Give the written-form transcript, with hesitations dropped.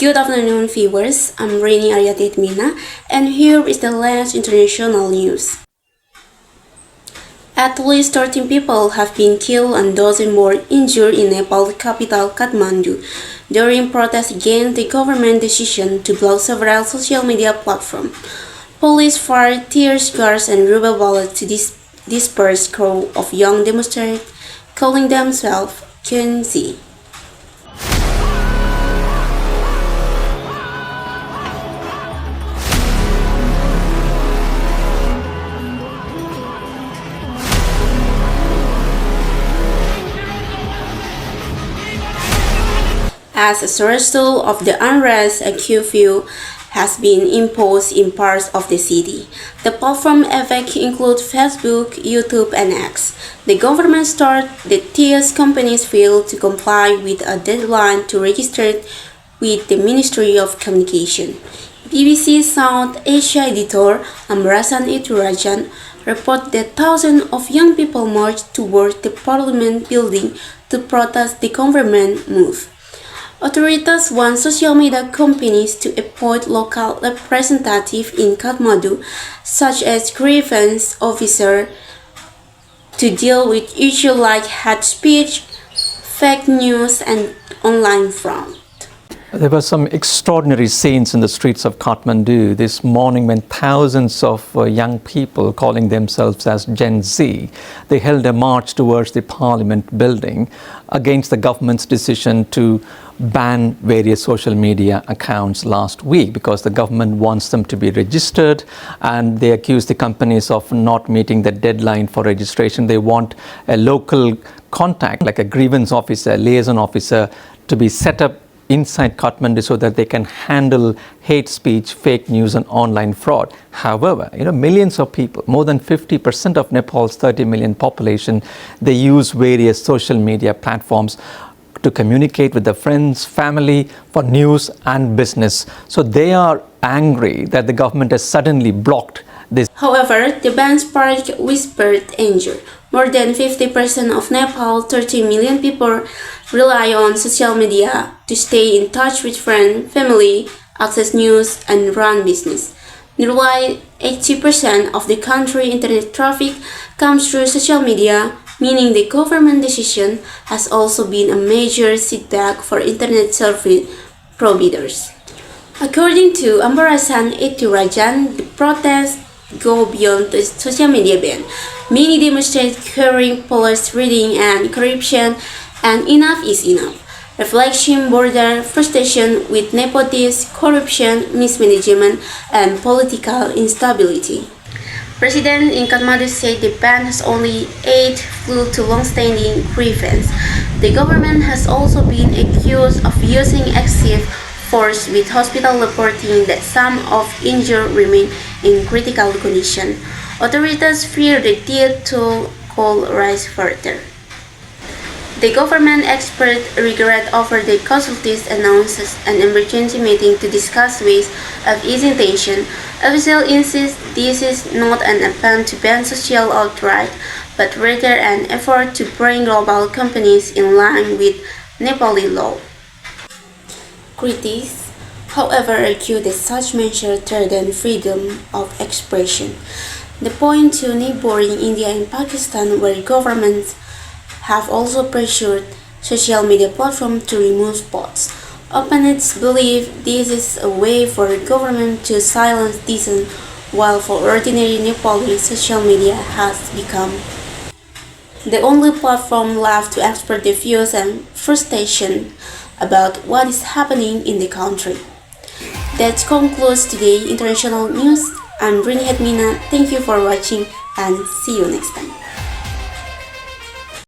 Good afternoon, viewers. I'm Rini Mina, and here is the latest international news. At least 13 people have been killed and dozens more injured in Nepal's capital, Kathmandu, during protests against the government decision to block several social media platforms. Police fired tear gas and rubber bullets to disperse a crowd of young demonstrators, calling themselves Gen Z. As a result of the unrest, a curfew has been imposed in parts of the city. The platform effect includes Facebook, YouTube, and X. The government started the TS companies failed to comply with a deadline to register with the Ministry of Communication. BBC South Asia editor Ambrasan Iturajan reported that thousands of young people marched toward the parliament building to protest the government move. Authorities want social media companies to appoint local representatives in Kathmandu, such as grievance officers, to deal with issues like hate speech, fake news, and online fraud. There were some extraordinary scenes in the streets of Kathmandu this morning when thousands of young people calling themselves as Gen Z, they held a march towards the parliament building against the government's decision to ban various social media accounts last week because the government wants them to be registered, and they accuse the companies of not meeting the deadline for registration. They want a local contact, like a grievance officer, liaison officer, to be set up inside Kathmandu so that they can handle hate speech, fake news, and online fraud. However, millions of people, more than 50% of Nepal's 30 million population, they use various social media platforms to communicate with their friends, family, for news and business. So they are angry that the government has suddenly blocked this. However, the ban sparked whispered anger. More than 50% of Nepal's 30 million people rely on social media to stay in touch with friends, family, access news, and run business. Nearly 80% of the country's internet traffic comes through social media, meaning the government decision has also been a major setback for internet service providers. According to Ambarasan Etirajan, the protests go beyond the social media ban. Many demonstrate curing police reading and corruption, and enough is enough, reflecting border frustration with nepotism, corruption, mismanagement, and political instability. President in Kathmandu said the ban has only aided flew to long-standing grievance. The government has also been accused of using excessive force, with hospital reporting that some of injured remain in critical condition. Authorities fear the death toll could rise further. The government expert regret over the casualties announces an emergency meeting to discuss ways of easing tension. Officials insist this is not an attempt to ban social outright, but rather an effort to bring global companies in line with Nepali law. Critics, however, argue that such measures threaten freedom of expression. They point to neighboring India and Pakistan, where governments have also pressured social media platforms to remove bots. Opponents believe this is a way for the government to silence dissent, while for ordinary Nepali, social media has become the only platform left to express their views and frustration about what is happening in the country. That concludes today's international news. I'm Rini Mina. Thank you for watching and see you next time.